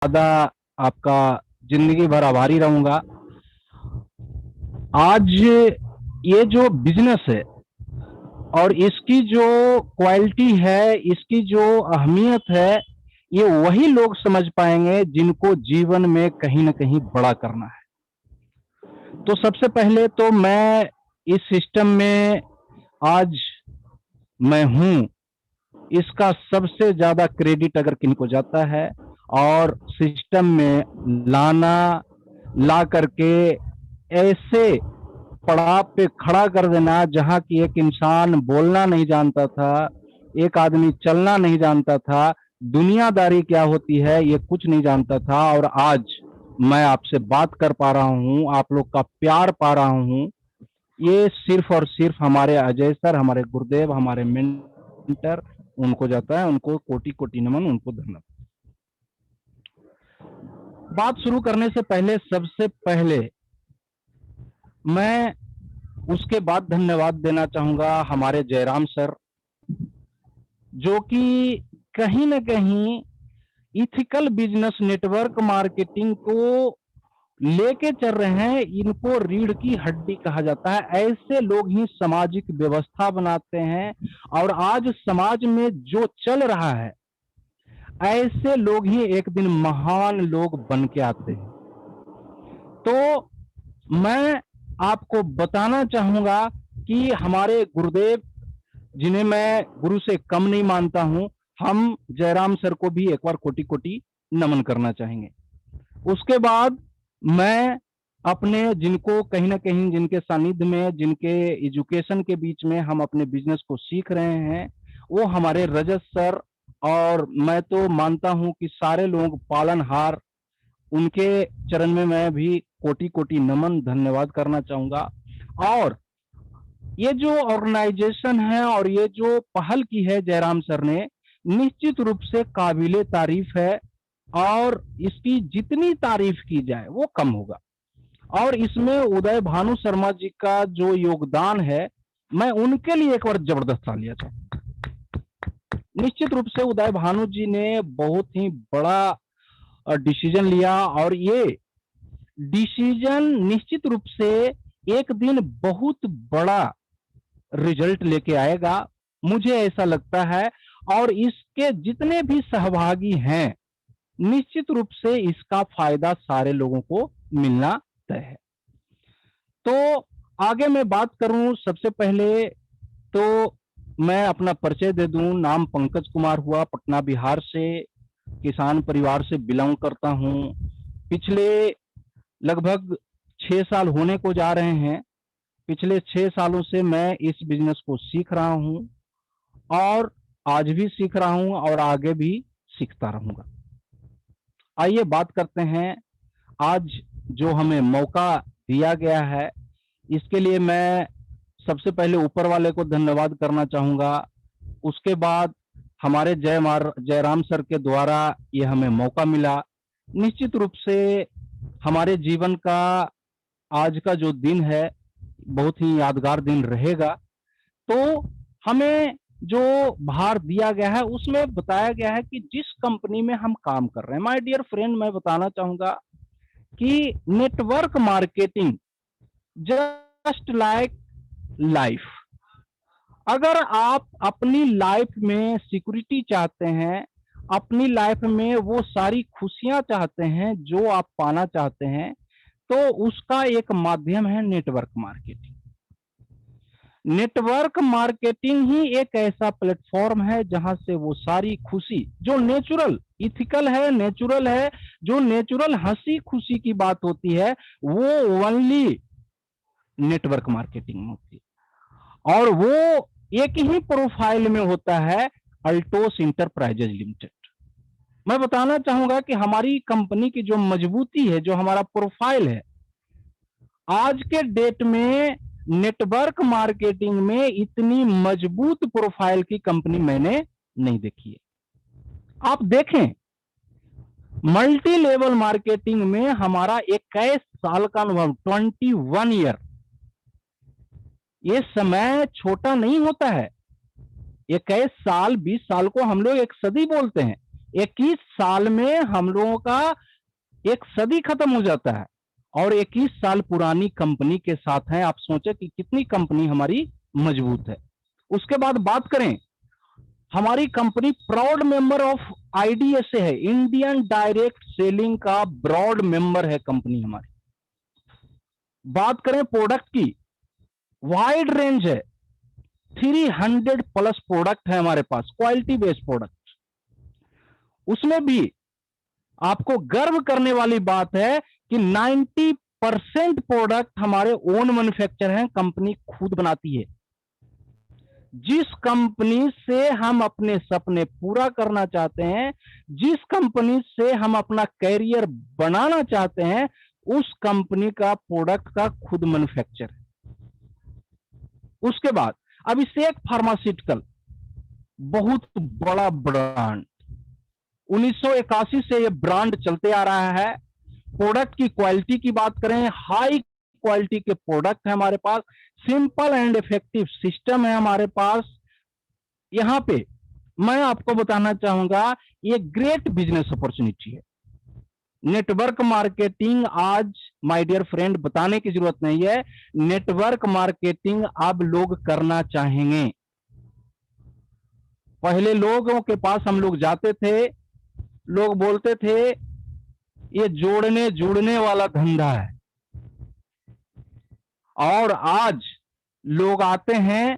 ज़्यादा आपका जिंदगी भर आभारी रहूंगा। आज ये जो बिजनेस है और इसकी जो क्वालिटी है, इसकी जो अहमियत है, ये वही लोग समझ पाएंगे जिनको जीवन में कहीं ना कहीं बड़ा करना है। तो सबसे पहले तो मैं इस सिस्टम में आज मैं हूं, इसका सबसे ज्यादा क्रेडिट अगर किनको जाता है और सिस्टम में लाना, ला करके ऐसे पड़ाव पे खड़ा कर देना जहां की एक इंसान बोलना नहीं जानता था, एक आदमी चलना नहीं जानता था, दुनियादारी क्या होती है ये कुछ नहीं जानता था, और आज मैं आपसे बात कर पा रहा हूं, आप लोग का प्यार पा रहा हूं। ये सिर्फ और सिर्फ हमारे अजय सर, हमारे गुरुदेव, हमारे मेंटर, उनको जाता है। उनको कोटि कोटि नमन, उनको धन्यवाद। बात शुरू करने से पहले सबसे पहले मैं उसके बाद धन्यवाद देना चाहूंगा हमारे जयराम सर, जो कि कहीं ना कहीं इथिकल बिजनेस नेटवर्क मार्केटिंग को लेके चल रहे हैं। इनको रीढ़ की हड्डी कहा जाता है। ऐसे लोग ही सामाजिक व्यवस्था बनाते हैं, और आज समाज में जो चल रहा है, ऐसे लोग ही एक दिन महान लोग बन के आते हैं। तो मैं आपको बताना चाहूंगा कि हमारे गुरुदेव, जिन्हें मैं गुरु से कम नहीं मानता हूं, हम जयराम सर को भी एक बार कोटि कोटि नमन करना चाहेंगे। उसके बाद मैं अपने, जिनको कहीं ना कहीं जिनके सानिध्य में, जिनके एजुकेशन के बीच में हम अपने बिजनेस को सीख रहे हैं, वो हमारे रजत सर, और मैं तो मानता हूं कि सारे लोग पालनहार, उनके चरण में मैं भी कोटि कोटि नमन धन्यवाद करना चाहूंगा। और ये जो ऑर्गेनाइजेशन है और ये जो पहल की है जयराम सर ने, निश्चित रूप से काबिले तारीफ है, और इसकी जितनी तारीफ की जाए वो कम होगा। और इसमें उदय भानु शर्मा जी का जो योगदान है, मैं उनके लिए एक बार जबरदस्त तालियां चाहूंगा। निश्चित रूप से उदय भानु जी ने बहुत ही बड़ा डिसीजन लिया, और ये डिसीजन निश्चित रूप से एक दिन बहुत बड़ा रिजल्ट लेके आएगा, मुझे ऐसा लगता है। और इसके जितने भी सहभागी हैं, निश्चित रूप से इसका फायदा सारे लोगों को मिलना तय है। तो आगे मैं बात करूं, सबसे पहले तो मैं अपना परिचय दे दूं। नाम पंकज कुमार हुआ, पटना बिहार से, किसान परिवार से बिलोंग करता हूं। पिछले लगभग 6 साल होने को जा रहे हैं। पिछले 6 सालों से मैं इस बिजनेस को सीख रहा हूं, और आज भी सीख रहा हूं और आगे भी सीखता रहूंगा। आइए बात करते हैं। आज जो हमें मौका दिया गया है, इसके लिए मैं सबसे पहले ऊपर वाले को धन्यवाद करना चाहूंगा। उसके बाद हमारे जयराम सर के द्वारा ये हमें मौका मिला। निश्चित रूप से हमारे जीवन का आज का जो दिन है, बहुत ही यादगार दिन रहेगा। तो हमें जो भार दिया गया है, उसमें बताया गया है कि जिस कंपनी में हम काम कर रहे हैं, माय डियर फ्रेंड, मैं बताना चाहूंगा कि network marketing just like life. अगर आप अपनी लाइफ में सिक्योरिटी चाहते हैं, अपनी लाइफ में वो सारी खुशियां चाहते हैं जो आप पाना चाहते हैं, तो उसका एक माध्यम है नेटवर्क मार्केटिंग। नेटवर्क मार्केटिंग ही एक ऐसा प्लेटफॉर्म है जहां से वो सारी खुशी, जो नेचुरल इथिकल है, नेचुरल है, जो नेचुरल हंसी खुशी की बात होती है, वो ओनली नेटवर्क मार्केटिंग में होती है। और वो एक ही प्रोफाइल में होता है, अल्टोस इंटरप्राइजेज लिमिटेड। मैं बताना चाहूंगा कि हमारी कंपनी की जो मजबूती है, जो हमारा प्रोफाइल है, आज के डेट में नेटवर्क मार्केटिंग में इतनी मजबूत प्रोफाइल की कंपनी मैंने नहीं देखी है। आप देखें, मल्टी लेवल मार्केटिंग में हमारा 21 साल का अनुभव, 21 ईयर, ये समय छोटा नहीं होता है। 21 साल, 20 साल को हम लोग एक सदी बोलते हैं। 21 साल में हम लोगों का एक सदी खत्म हो जाता है और 21 साल पुरानी कंपनी के साथ हैं। आप सोचे कि कितनी कंपनी हमारी मजबूत है। उसके बाद बात करें, हमारी company proud member of IDSA है, इंडियन डायरेक्ट सेलिंग का ब्रॉड मेंबर है कंपनी हमारी। बात करें प्रोडक्ट की, वाइड रेंज है, 300 प्लस प्रोडक्ट है हमारे पास, क्वालिटी बेस्ड प्रोडक्ट। उसमें भी आपको गर्व करने वाली बात है कि 90% प्रोडक्ट हमारे ओन मैन्युफैक्चर हैं, कंपनी खुद बनाती है। जिस कंपनी से हम अपने सपने पूरा करना चाहते हैं, जिस कंपनी से हम अपना कैरियर बनाना चाहते हैं, उस कंपनी का प्रोडक्ट का खुद मैन्युफैक्चर है। उसके बाद अभिषेक फार्मास्यूटिकल, बहुत बड़ा ब्रांड, 1981 से यह ब्रांड चलते आ रहा है। प्रोडक्ट की क्वालिटी की बात करें, हाई क्वालिटी के प्रोडक्ट है हमारे पास, सिंपल एंड इफेक्टिव सिस्टम है हमारे पास। यहां पे मैं आपको बताना चाहूंगा, ये ग्रेट बिजनेस अपॉर्चुनिटी है। नेटवर्क मार्केटिंग आज माय डियर फ्रेंड बताने की जरूरत नहीं है, नेटवर्क मार्केटिंग अब लोग करना चाहेंगे। पहले लोगों के पास हम लोग जाते थे, लोग बोलते थे ये जोड़ने जुड़ने वाला धंधा है, और आज लोग आते हैं,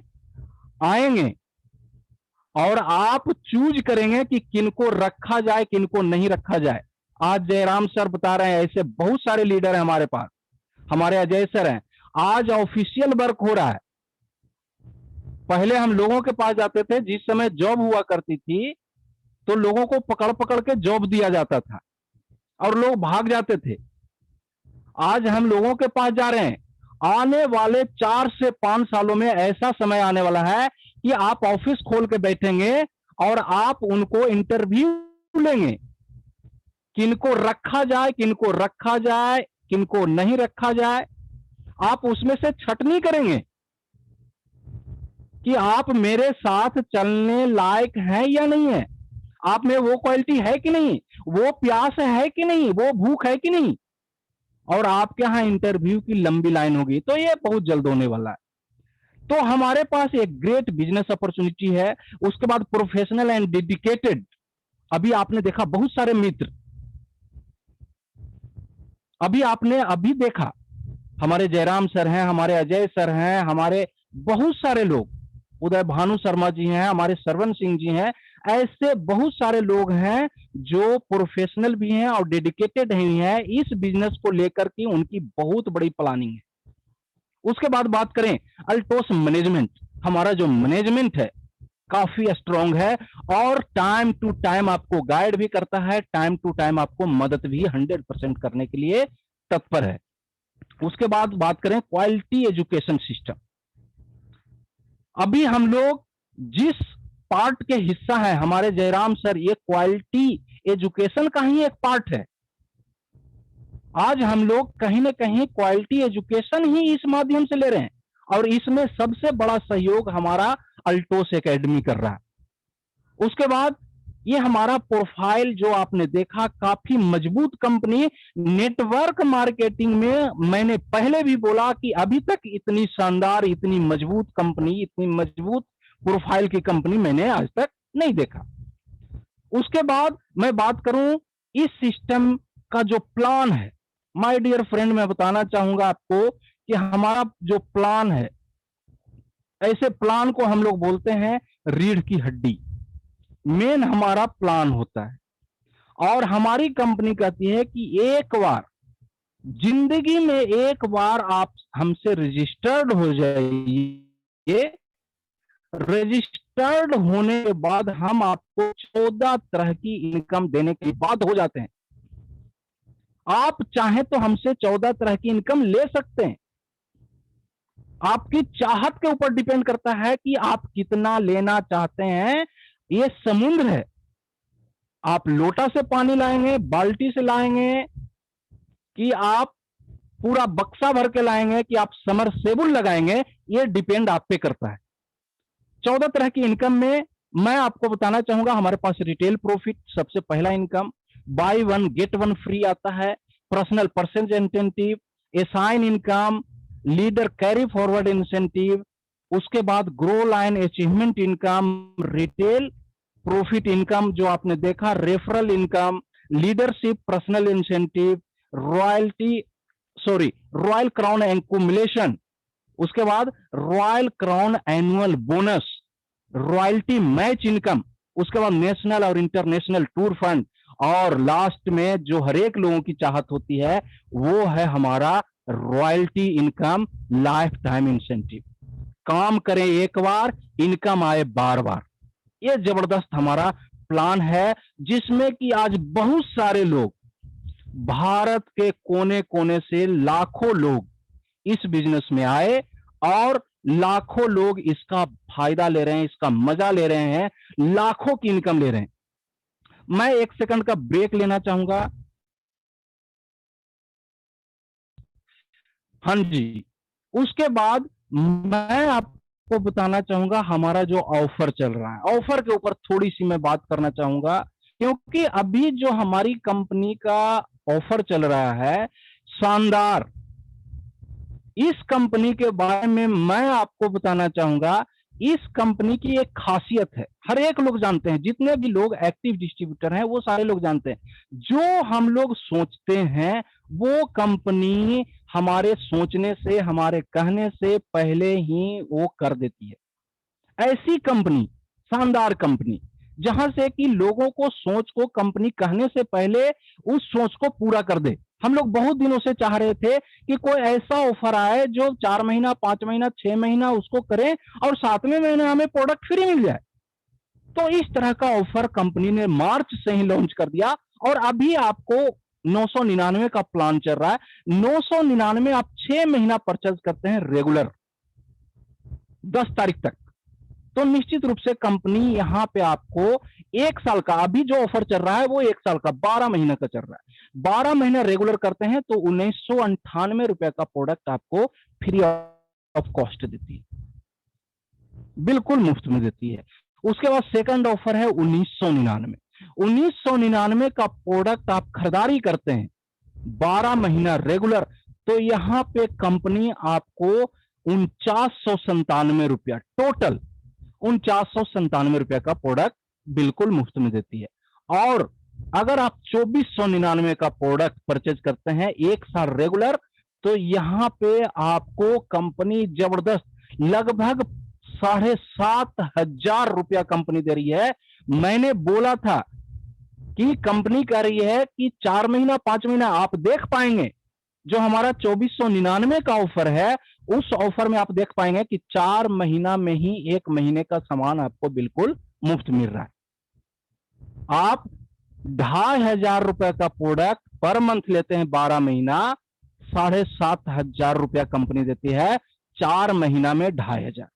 आएंगे और आप चूज करेंगे कि किनको रखा जाए किनको नहीं रखा जाए। आज जयराम सर बता रहे हैं, ऐसे बहुत सारे लीडर हैं हमारे पास, हमारे अजय सर हैं। आज ऑफिशियल वर्क हो रहा है। पहले हम लोगों के पास जाते थे, जिस समय जॉब हुआ करती थी तो लोगों को पकड़ पकड़ के जॉब दिया जाता था और लोग भाग जाते थे। आज हम लोगों के पास जा रहे हैं। आने वाले 4 से 5 सालों में ऐसा समय आने वाला है कि आप ऑफिस खोल के बैठेंगे और आप उनको इंटरव्यू लेंगे, किनको रखा जाए किनको रखा जाए किनको नहीं रखा जाए। आप उसमें से छटनी करेंगे कि आप मेरे साथ चलने लायक हैं या नहीं है, आप में वो क्वालिटी है कि नहीं, वो प्यास है कि नहीं, वो भूख है कि नहीं, और आपके यहां इंटरव्यू की लंबी लाइन होगी। तो ये बहुत जल्द होने वाला है। तो हमारे पास एक ग्रेट बिजनेस अपॉर्चुनिटी है। उसके बाद प्रोफेशनल एंड डेडिकेटेड, अभी आपने देखा बहुत सारे मित्र, अभी देखा हमारे जयराम सर हैं, हमारे अजय सर हैं, हमारे बहुत सारे लोग, उदय भानु शर्मा जी हैं, हमारे सरवन सिंह जी हैं, ऐसे बहुत सारे लोग हैं जो प्रोफेशनल भी हैं और डेडिकेटेड ही हैं इस बिजनेस को लेकर के, उनकी बहुत बड़ी प्लानिंग है। उसके बाद बात करें अल्टोस मैनेजमेंट, हमारा जो मैनेजमेंट है काफी स्ट्रांग है और टाइम टू टाइम आपको गाइड भी करता है, टाइम टू टाइम आपको मदद भी 100% करने के लिए तत्पर है। उसके बाद बात करें क्वालिटी एजुकेशन सिस्टम, अभी हम लोग जिस पार्ट के हिस्सा है हमारे जयराम सर, ये क्वालिटी एजुकेशन का ही एक पार्ट है। आज हम लोग कहीं ना कहीं क्वालिटी एजुकेशन ही इस माध्यम से ले रहे हैं और इसमें सबसे बड़ा सहयोग हमारा अल्टोस एकेडमी कर रहा है। उसके बाद ये हमारा प्रोफाइल जो आपने देखा, काफी मजबूत कंपनी। नेटवर्क मार्केटिंग में मैंने पहले भी बोला कि अभी तक इतनी शानदार, इतनी मजबूत कंपनी, इतनी मजबूत प्रोफाइल की कंपनी मैंने आज तक नहीं देखा। उसके बाद मैं बात करूं इस सिस्टम का जो प्लान है, माय डियर फ्रेंड, मैं बताना चाहूंगा आपको कि हमारा जो प्लान है, ऐसे प्लान को हम लोग बोलते हैं रीढ़ की हड्डी। मेन हमारा प्लान होता है और हमारी कंपनी कहती है कि एक बार जिंदगी में, एक बार आप हमसे रजिस्टर्ड हो जाइए, रजिस्टर्ड होने के बाद हम आपको 14 तरह की इनकम देने के बाद हो जाते हैं। आप चाहें तो हमसे 14 तरह की इनकम ले सकते हैं, आपकी चाहत के ऊपर डिपेंड करता है कि आप कितना लेना चाहते हैं। ये समुद्र है, आप लोटा से पानी लाएंगे, बाल्टी से लाएंगे, कि आप पूरा बक्सा भर के लाएंगे, कि आप समरसेबुल लगाएंगे, ये डिपेंड आप पे करता है। 14 तरह की इनकम में मैं आपको बताना चाहूंगा हमारे पास रिटेल प्रॉफिट सबसे पहला income, by one get one free आता है, personal percentage incentive, assign income, leader carry forward incentive, उसके बाद grow line achievement income, retail profit income जो आपने देखा, referral income, leadership personal incentive, royalty royal crown accumulation, उसके बाद royal crown annual bonus, royalty match income, उसके बाद national और इंटरनेशनल टूर फंड, और लास्ट में जो हर एक लोगों की चाहत होती है वो है हमारा royalty income life time incentive. काम करें एक बार, इनकम आए बार बार। ये जबरदस्त हमारा प्लान है जिसमें कि आज बहुत सारे लोग, भारत के कोने कोने से लाखों लोग इस बिजनेस में आए और लाखों लोग इसका फायदा ले रहे हैं, इसका मजा ले रहे हैं, लाखों की इनकम ले रहे हैं। मैं 1 सेकंड का ब्रेक लेना चाहूंगा। हाँ जी, उसके बाद मैं आपको बताना चाहूंगा हमारा जो ऑफर चल रहा है, ऑफर के ऊपर थोड़ी सी मैं बात करना चाहूंगा, क्योंकि अभी जो हमारी कंपनी का ऑफर चल रहा है शानदार, इस कंपनी के बारे में मैं आपको बताना चाहूंगा। इस कंपनी की एक खासियत है, हर एक लोग जानते हैं, जितने भी लोग एक्टिव डिस्ट्रीब्यूटर हैं वो सारे लोग जानते हैं, जो हम लोग सोचते हैं वो कंपनी हमारे सोचने से, हमारे कहने से पहले ही वो कर देती है। ऐसी कंपनी, शानदार कंपनी, जहां से कि लोगों को सोच को कंपनी कहने से पहले उस सोच को पूरा कर दे। हम लोग बहुत दिनों से चाह रहे थे कि कोई ऐसा ऑफर आए जो 4 महीना, 5 महीना, 6 महीना उसको करें और 7वें महीने हमें प्रोडक्ट फ्री मिल जाए। तो इस तरह का ऑफर कंपनी ने मार्च से ही लॉन्च कर दिया और अभी आपको 999 का प्लान चल रहा है। 999 आप 6 महीना परचेज करते हैं रेगुलर 10 तारीख तक, तो निश्चित रूप से कंपनी यहां पे आपको 1 साल का, अभी जो ऑफर चल रहा है वो 1 साल का 12 महीने का चल रहा है, 12 महीने रेगुलर करते हैं तो 1998 रुपए का प्रोडक्ट आपको फ्री ऑफ कॉस्ट देती है, बिल्कुल मुफ्त में देती है। उसके बाद सेकंड ऑफर है 1999। 1999 का प्रोडक्ट आप खरीदारी करते हैं 12 महीना रेगुलर, तो यहां पे कंपनी आपको 4997 रुपया, टोटल 4997 रुपया का प्रोडक्ट बिल्कुल मुफ्त में देती है। और अगर आप 2499 का प्रोडक्ट परचेज करते हैं 1 साल रेगुलर, तो यहां पे आपको कंपनी जबरदस्त लगभग 7500 रुपया कंपनी दे रही है। मैंने बोला था कि कंपनी कह रही है कि 4 महीना 5 महीना आप देख पाएंगे, जो हमारा 2499 का ऑफर है उस ऑफर में आप देख पाएंगे कि 4 महीना में ही 1 महीने का सामान आपको बिल्कुल मुफ्त मिल रहा है। आप 2500 रुपए का प्रोडक्ट पर मंथ लेते हैं 12 महीना, 7500 रुपया कंपनी देती है 4 महीना में 2500।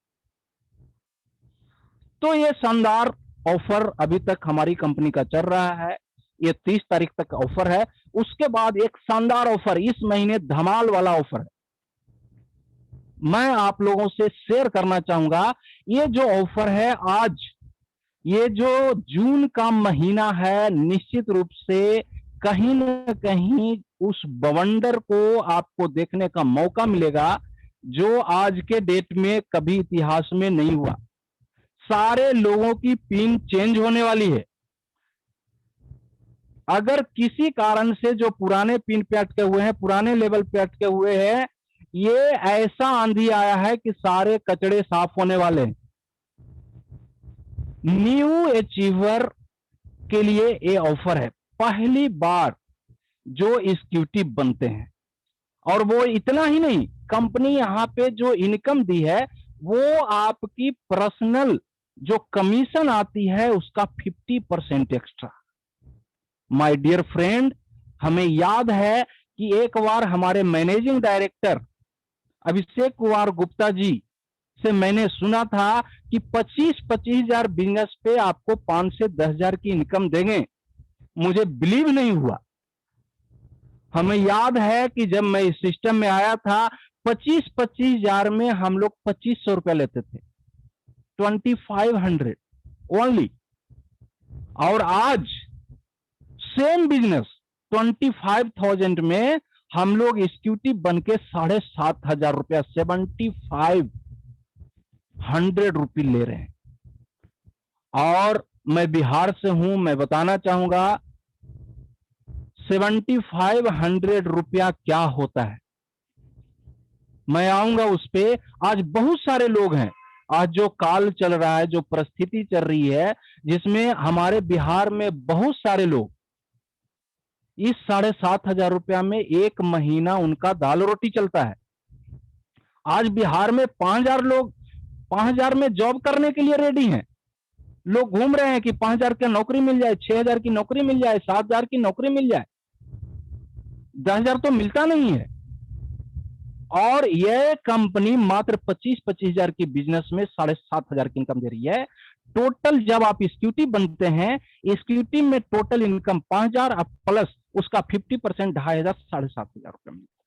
तो ये शानदार ऑफर अभी तक हमारी कंपनी का चल रहा है, ये 30 तारीख तक ऑफर है। उसके बाद एक शानदार ऑफर इस महीने धमाल वाला ऑफर है, मैं आप लोगों से शेयर करना चाहूंगा। ये जो ऑफर है आज, ये जो जून का महीना है, निश्चित रूप से कहीं ना कहीं उस बवंडर को आपको देखने का मौका मिलेगा जो आज के डेट में कभी इतिहास में नहीं हुआ। सारे लोगों की पिन चेंज होने वाली है। अगर किसी कारण से जो पुराने पिन पे अटके हुए हैं, पुराने लेवल पे अटके हुए हैं, ये ऐसा आंधी आया है कि सारे कचड़े साफ होने वाले हैं। न्यू अचीवर के लिए ये ऑफर है, पहली बार जो एग्जीक्यूटिव बनते हैं, और वो इतना ही नहीं, कंपनी यहां पे जो इनकम दी है वो आपकी पर्सनल जो कमीशन आती है उसका 50% एक्स्ट्रा। माय डियर फ्रेंड, हमें याद है कि एक बार हमारे मैनेजिंग डायरेक्टर अभिषेक कुमार गुप्ता जी से मैंने सुना था कि 25-25 हजार बिजनेस पे आपको 5 से 10 हजार की इनकम देंगे। मुझे बिलीव नहीं हुआ। हमें याद है कि जब मैं इस सिस्टम में आया था 25-25 हजार में हम लोग 2500 रुपया लेते थे, 2500। ओनली। और आज सेम बिजनेस 25,000 में हम लोग एग्जीक्यूटिव बन के 7,500 रुपया 7,500 रुपये ले रहे हैं। और मैं बिहार से हूं, मैं बताना चाहूंगा 7,500 रुपया क्या होता है, मैं आऊंगा उस पे। आज बहुत सारे लोग हैं, आज जो काल चल रहा है, जो परिस्थिति चल रही है, जिसमें हमारे बिहार में बहुत सारे लोग इस 7,500 रुपया में एक महीना उनका दाल रोटी चलता है। आज बिहार में 5,000 लोग 5,000 में जॉब करने के लिए रेडी हैं। लोग घूम रहे हैं कि 5,000 की नौकरी मिल जाए, 6,000 की नौकरी मिल जाए, 7,000 की नौकरी मिल जाए, 10,000 तो मिलता नहीं है। और यह कंपनी मात्र 25,000 की बिजनेस में 7,500 की इनकम दे रही है। टोटल जब आप एग्जीक्यूटिव बनते हैं, एग्जीक्यूटिव में टोटल इनकम 5,000 प्लस उसका 50%, 2,500, 7,500 रुपया मिलता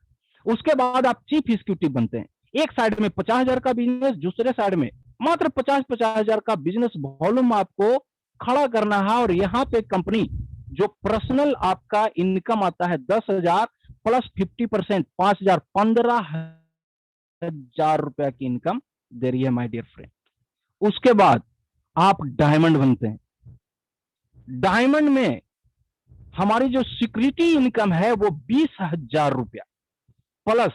है। उसके बाद आप चीफ एग्जीक्यूटिव बनते हैं। एक साइड में 50,000 का बिजनेस, दूसरे साइड में मात्र 50,000 का बिजनेस वॉल्यूम आपको खड़ा करना है। और यहां पे कंपनी जो पर्सनल आपका इनकम आता है 10,000 प्लस 50%, 5,000, 15,000 रुपया की इनकम दे रही है माय डियर फ्रेंड। उसके बाद आप डायमंड बनते हैं। डायमंड में हमारी जो सिक्योरिटी इनकम है वो 20,000 रुपया प्लस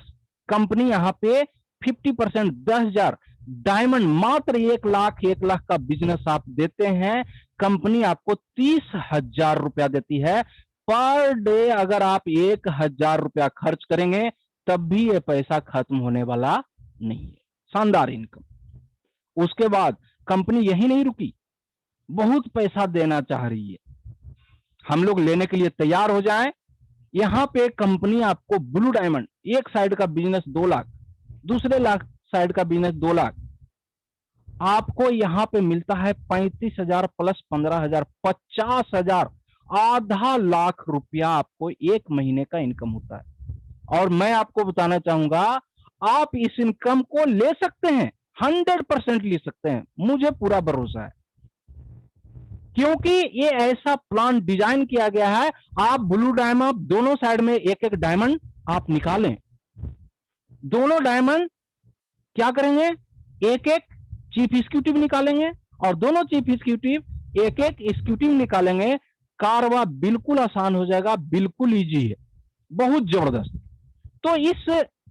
कंपनी यहां पे 50%, 10,000। डायमंड मात्र 1 लाख का बिजनेस आप देते हैं, कंपनी आपको 30,000 रुपया देती है पर डे। अगर आप 1,000 रुपया खर्च करेंगे तब भी ये पैसा खत्म होने वाला नहीं है। शानदार इनकम। उसके बाद कंपनी यही नहीं रुकी, बहुत पैसा देना चाह रही है। हम लोग लेने के लिए तैयार हो जाएं। यहां पे कंपनी आपको ब्लू डायमंड, एक साइड का बिजनेस 2 लाख, दूसरे लाख साइड का बिजनेस 2 लाख, आपको यहां पे मिलता है 35,000 प्लस 15,000, 50,000, आधा लाख रुपया आपको एक महीने का इनकम होता है। और मैं आपको बताना चाहूंगा आप इस इनकम को ले सकते हैं, 100% ले सकते हैं, मुझे पूरा भरोसा है। क्योंकि ये ऐसा प्लान डिजाइन किया गया है। आप ब्लू डायमंड दोनों साइड में एक एक डायमंड आप निकालें, दोनों डायमंड क्या करेंगे, एक एक चीफ एग्जीक्यूटिव निकालेंगे और दोनों चीफ एग्जीक्यूटिव एक एक एग्जीक्यूटिव निकालेंगे। कारवा बिल्कुल आसान हो जाएगा, बिल्कुल इजी है, बहुत जबरदस्त। तो इस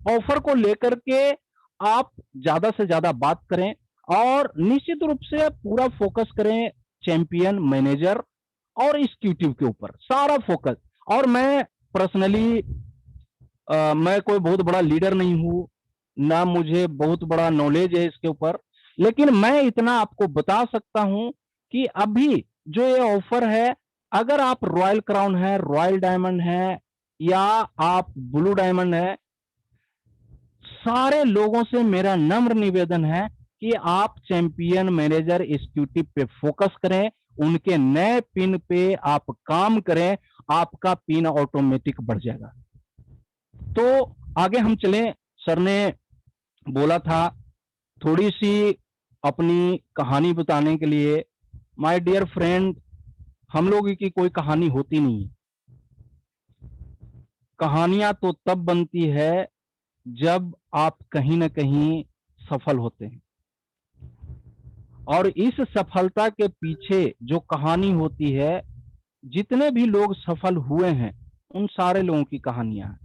ऑफर को लेकर के आप ज्यादा से ज्यादा बात करें और निश्चित रूप से पूरा फोकस करें चैंपियन, मैनेजर और एग्जीक्यूटिव के ऊपर, सारा फोकस। और मैं पर्सनली मैं कोई बहुत बड़ा लीडर नहीं हूं, ना मुझे बहुत बड़ा नॉलेज है इसके ऊपर, लेकिन मैं इतना आपको बता सकता हूं कि अभी जो ये ऑफर है, अगर आप रॉयल क्राउन है, रॉयल डायमंड है या आप ब्लू डायमंड है, सारे लोगों से मेरा नम्र निवेदन है कि आप चैंपियन, मैनेजर, एग्जीक्यूटिव पे फोकस करें, उनके नए पिन पे आप काम करें, आपका पिन ऑटोमेटिक बढ़ जाएगा। तो आगे हम चलें। सर ने बोला था थोड़ी सी अपनी कहानी बताने के लिए। माय डियर फ्रेंड, हम लोगों की कोई कहानी होती नहीं है। कहानियां तो तब बनती है जब आप कहीं ना कहीं सफल होते हैं, और इस सफलता के पीछे जो कहानी होती है, जितने भी लोग सफल हुए हैं उन सारे लोगों की कहानियां हैं।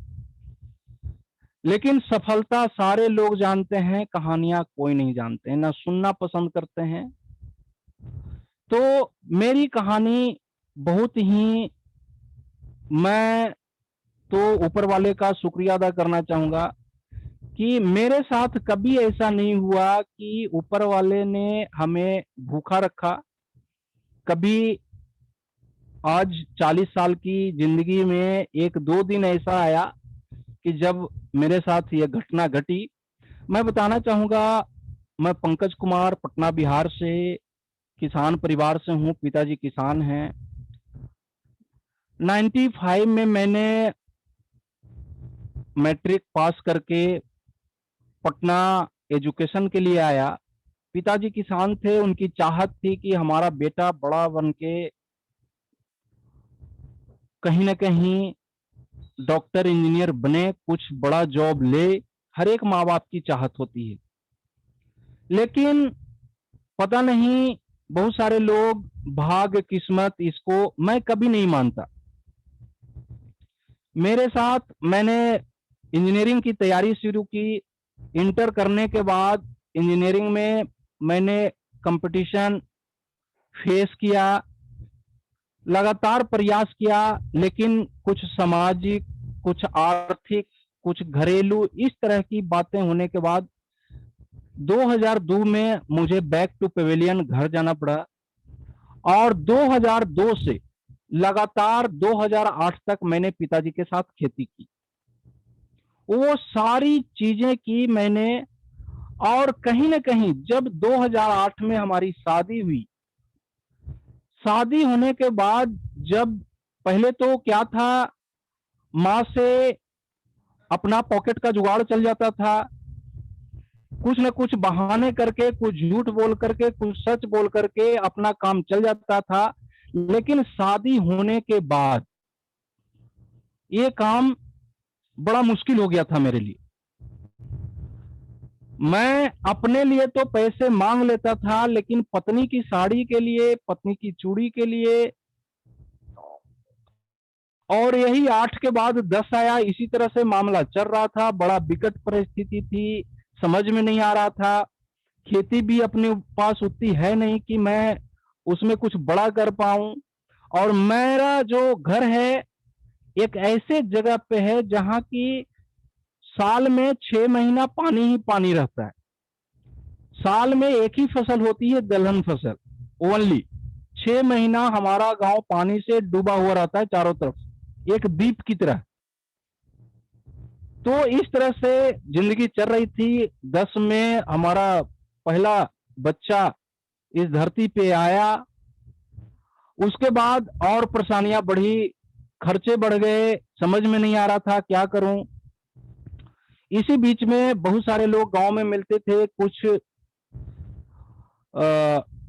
लेकिन सफलता सारे लोग जानते हैं, कहानियां कोई नहीं जानते हैं, ना सुनना पसंद करते हैं। तो मेरी कहानी बहुत ही, मैं तो ऊपर वाले का शुक्रिया अदा करना चाहूंगा कि मेरे साथ कभी ऐसा नहीं हुआ कि ऊपर वाले ने हमें भूखा रखा। कभी आज 40 साल की जिंदगी में 1-2 दिन ऐसा आया कि जब मेरे साथ ये घटना घटी। मैं बताना चाहूंगा, मैं पंकज कुमार पटना बिहार से किसान परिवार से हूँ, पिताजी किसान हैं। 95 में मैंने मैट्रिक पास करके पटना एजुकेशन के लिए आया। पिताजी किसान थे, उनकी चाहत थी कि हमारा बेटा बड़ा बन के कहीं ना कहीं डॉक्टर इंजीनियर बने, कुछ बड़ा जॉब ले। हर एक माँ बाप की चाहत होती है। लेकिन पता नहीं, बहुत सारे लोग, भाग्य, किस्मत, इसको मैं कभी नहीं मानता। मेरे साथ मैंने इंजीनियरिंग की तैयारी शुरू की। इंटर करने के बाद इंजीनियरिंग में मैंने कंपटीशन फेस किया, लगातार प्रयास किया, लेकिन कुछ सामाजिक, कुछ आर्थिक, कुछ घरेलू, इस तरह की बातें होने के बाद 2002 में मुझे बैक टू पेविलियन घर जाना पड़ा। और 2002 से लगातार 2008 तक मैंने पिताजी के साथ खेती की। वो सारी चीजें की मैंने। और कहीं ना कहीं जब 2008 में हमारी शादी हुई, शादी होने के बाद जब पहले तो क्या था, माँ से अपना पॉकेट का जुगाड़ चल जाता था, कुछ न कुछ बहाने करके, कुछ झूठ बोल करके, कुछ सच बोल करके अपना काम चल जाता था। लेकिन शादी होने के बाद ये काम बड़ा मुश्किल हो गया था मेरे लिए। मैं अपने लिए तो पैसे मांग लेता था, लेकिन पत्नी की साड़ी के लिए, पत्नी की चूड़ी के लिए, और यही 8 के बाद 10 आया, इसी तरह से मामला चल रहा था। बड़ा विकट परिस्थिति थी, समझ में नहीं आ रहा था। खेती भी अपने पास उतनी है नहीं कि मैं उसमें कुछ बड़ा कर पाऊं। और मेरा जो घर है एक ऐसे जगह पे है जहां की साल में 6 महीना पानी ही पानी रहता है। साल में एक ही फसल होती है, दलहन फसल, ओनली। 6 महीना हमारा गांव पानी से डूबा हुआ रहता है चारों तरफ, एक द्वीप की तरह। तो इस तरह से जिंदगी चल रही थी। 10 में हमारा पहला बच्चा इस धरती पे आया। उसके बाद और परेशानियां बढ़ी, खर्चे बढ़ गए, समझ में नहीं आ रहा था क्या करूं। इसी बीच में बहुत सारे लोग गांव में मिलते थे, कुछ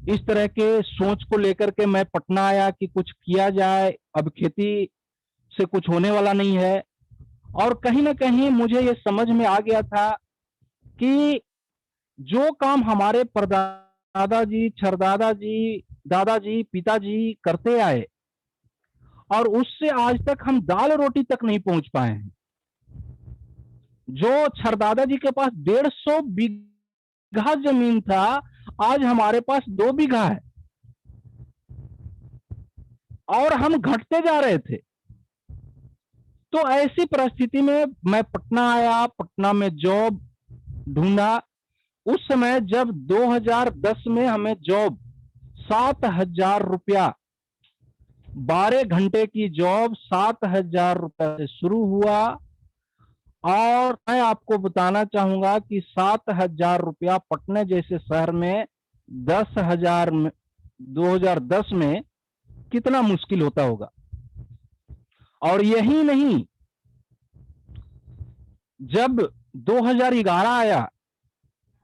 इस तरह के सोच को लेकर के मैं पटना आया कि कुछ किया जाए, अब खेती से कुछ होने वाला नहीं है। और कहीं ना कहीं मुझे ये समझ में आ गया था कि जो काम हमारे परदादा जी, छरदादा जी, दादाजी, पिताजी करते आए, और उससे आज तक हम दाल रोटी तक नहीं पहुंच पाए हैं। जो छरदादा जी के पास 150 बीघा जमीन था, आज हमारे पास 2 बीघा है, और हम घटते जा रहे थे। तो ऐसी परिस्थिति में मैं पटना आया, पटना में जॉब ढूंढा। उस समय जब 2010 में हमें जॉब 7,000 रुपया, 12 घंटे की जॉब 7,000 रुपया से शुरू हुआ। और मैं आपको बताना चाहूंगा कि 7,000 रुपया पटना जैसे शहर में 10,000 में 2010 में कितना मुश्किल होता होगा। और यही नहीं, जब 2011 आया,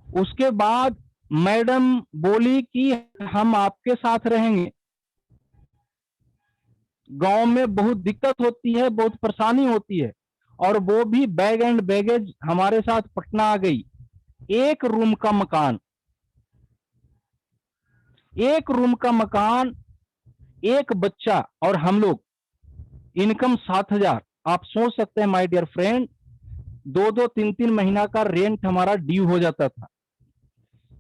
उसके बाद मैडम बोली कि हम आपके साथ रहेंगे। गांव में बहुत दिक्कत होती है, बहुत परेशानी होती है, और वो भी बैग एंड बैगेज हमारे साथ पटना आ गई। 1 रूम का मकान, 1 रूम का मकान, एक बच्चा और हम लोग, इनकम 7,000। आप सोच सकते हैं माय डियर फ्रेंड, 2-2, 3-3 महीना का रेंट हमारा ड्यू हो जाता था।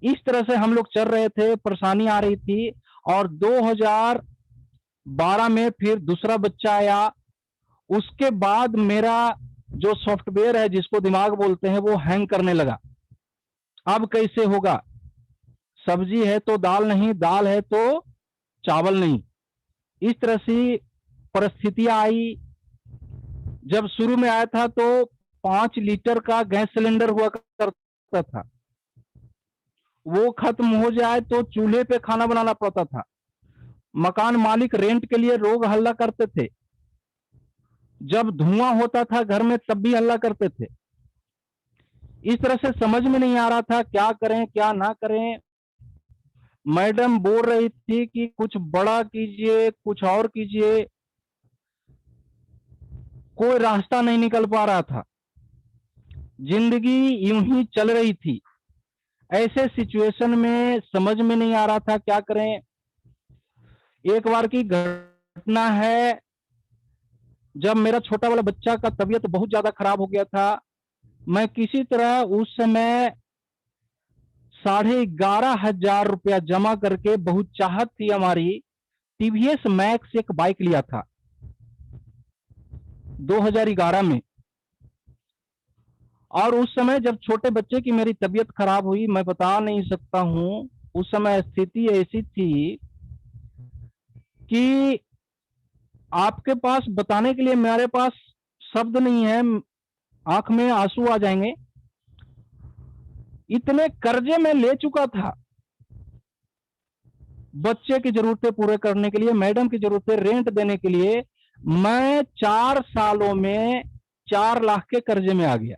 इस तरह से हम लोग चल रहे थे, परेशानी आ रही थी। और 2012 में फिर दूसरा बच्चा आया। उसके बाद मेरा जो सॉफ्टवेयर है, जिसको दिमाग बोलते हैं, वो हैंग करने लगा। अब कैसे होगा, सब्जी है तो दाल नहीं, दाल है तो चावल नहीं, इस तरह से परिस्थितियां आई। जब शुरू में आया था तो 5 लीटर का गैस सिलेंडर हुआ करता था, वो खत्म हो जाए तो चूल्हे पे खाना बनाना पड़ता था। मकान मालिक रेंट के लिए रोग हल्ला करते थे, जब धुआं होता था घर में तब भी हल्ला करते थे। इस तरह से समझ में नहीं आ रहा था क्या करें क्या ना करें। मैडम बोल रही थी कि कुछ बड़ा कीजिए, कुछ और कीजिए, कोई रास्ता नहीं निकल पा रहा था। जिंदगी यूं ही चल रही थी। ऐसे सिचुएशन में समझ में नहीं आ रहा था क्या करें। एक बार की घटना है, जब मेरा छोटा वाला बच्चा का तबीयत बहुत ज्यादा खराब हो गया था। मैं किसी तरह उस समय 11,500 रुपया जमा करके, बहुत चाहत थी हमारी, टीवीएस मैक्स एक बाइक लिया था 2011 में। और उस समय जब छोटे बच्चे की मेरी तबीयत खराब हुई, मैं बता नहीं सकता हूं, उस समय स्थिति ऐसी थी कि आपके पास बताने के लिए मेरे पास शब्द नहीं है, आंख में आंसू आ जाएंगे। इतने कर्जे में ले चुका था बच्चे की जरूरतें पूरे करने के लिए, मैडम की जरूरतें रेंट देने के लिए। मैं 4 सालों में 4 लाख के कर्जे में आ गया।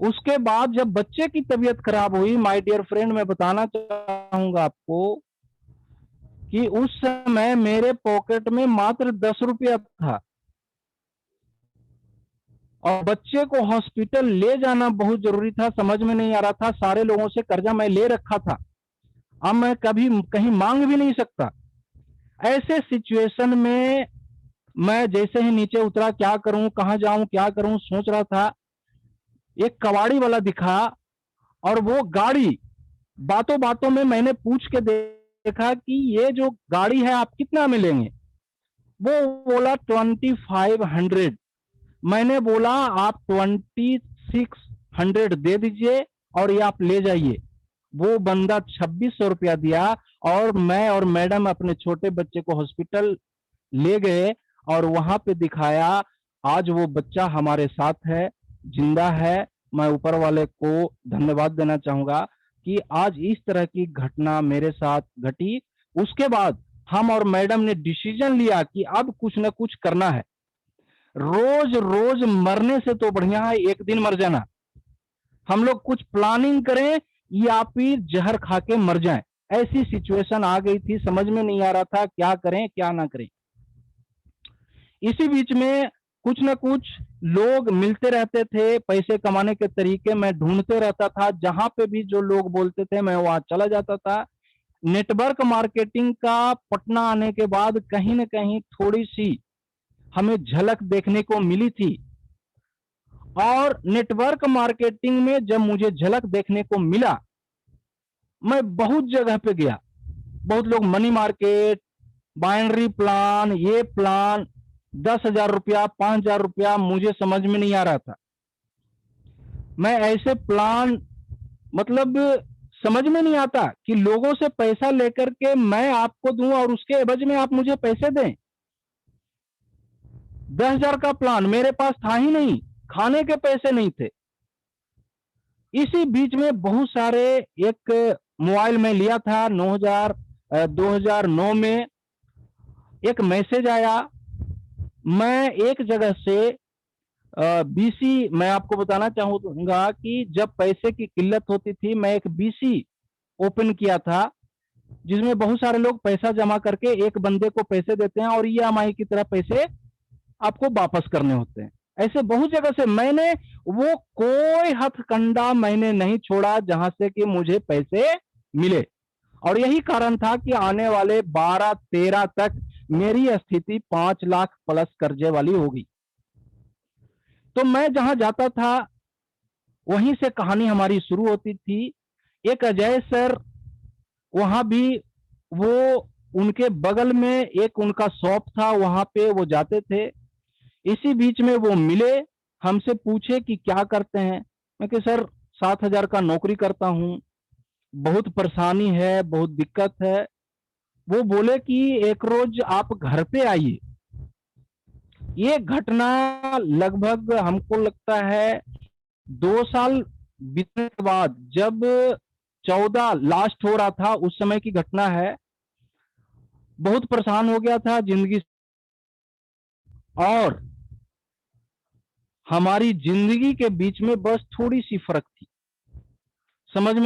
उसके बाद जब बच्चे की तबीयत खराब हुई, माय डियर फ्रेंड, मैं बताना चाहूंगा आपको कि उस समय मेरे पॉकेट में मात्र 10 रुपया था और बच्चे को हॉस्पिटल ले जाना बहुत जरूरी था। समझ में नहीं आ रहा था, सारे लोगों से कर्जा मैं ले रखा था, अब मैं कभी कहीं मांग भी नहीं सकता। ऐसे सिचुएशन में मैं जैसे ही नीचे उतरा, क्या करूं, कहां जाऊं, क्या करूं, सोच रहा था। एक कबाड़ी वाला दिखा और वो गाड़ी, बातों बातों में मैंने पूछ के देखा कि ये जो गाड़ी है आप कितना में लेंगे। वो बोला 2500। मैंने बोला आप 2600 दे दीजिए और ये आप ले जाइए। वो बंदा 2600 रुपया दिया और मैं और मैडम अपने छोटे बच्चे को हॉस्पिटल ले गए और वहां पे दिखाया। आज वो बच्चा हमारे साथ है, जिंदा है। मैं ऊपर वाले को धन्यवाद देना चाहूंगा कि आज इस तरह की घटना मेरे साथ घटी। उसके बाद हम और मैडम ने डिसीजन लिया कि अब कुछ ना कुछ करना है। रोज रोज मरने से तो बढ़िया है एक दिन मर जाना। हम लोग कुछ प्लानिंग करें या फिर जहर खा के मर जाएं। ऐसी सिचुएशन आ गई थी, समझ में नहीं आ रहा था क्या करें क्या ना करें। इसी बीच में कुछ ना कुछ लोग मिलते रहते थे, पैसे कमाने के तरीके मैं ढूंढते रहता था। जहां पे भी जो लोग बोलते थे मैं वहां चला जाता था। नेटवर्क मार्केटिंग का पटना आने के बाद कहीं ना कहीं थोड़ी सी हमें झलक देखने को मिली थी। और नेटवर्क मार्केटिंग में जब मुझे झलक देखने को मिला, मैं बहुत जगह पे गया। बहुत लोग मनी मार्केट, बाइनरी प्लान, ये प्लान, 10,000 रुपया, 5,000 रुपया, मुझे समझ में नहीं आ रहा था। मैं ऐसे प्लान, मतलब समझ में नहीं आता कि लोगों से पैसा लेकर के मैं आपको दूं और उसके एवज में आप मुझे पैसे दें। 10,000 का प्लान मेरे पास था ही नहीं, खाने के पैसे नहीं थे। इसी बीच में बहुत सारे, एक मोबाइल में लिया था 2009 में। एक मैसेज आया, मैं एक जगह से बीसी, मैं आपको बताना चाहूंगा कि जब पैसे की किल्लत होती थी मैं एक बीसी ओपन किया था, जिसमें बहुत सारे लोग पैसा जमा करके एक बंदे को पैसे देते हैं और ईएमआई की तरह पैसे आपको वापस करने होते हैं। ऐसे बहुत जगह से मैंने, वो कोई हथकंडा मैंने नहीं छोड़ा जहां से कि मुझे पैसे मिले। और यही कारण था कि आने वाले 12-13 तक मेरी स्थिति 5 लाख प्लस कर्जे वाली होगी। तो मैं जहां जाता था वहीं से कहानी हमारी शुरू होती थी। एक अजय सर, वहां भी वो, उनके बगल में एक उनका शॉप था, वहां पे वो जाते थे। इसी बीच में वो मिले, हमसे पूछे कि क्या करते हैं। मैं कि सर 7,000 का नौकरी करता हूँ, बहुत परेशानी है, बहुत दिक्कत है। वो बोले कि एक रोज आप घर पे आइए। ये घटना लगभग हमको लगता है 2 साल बीतने के बाद, जब 14 लास्ट हो रहा था, उस समय की घटना है। बहुत परेशान हो गया था जिंदगी, और हमारी जिंदगी के बीच में बस थोड़ी सी फर्क थी। समझ में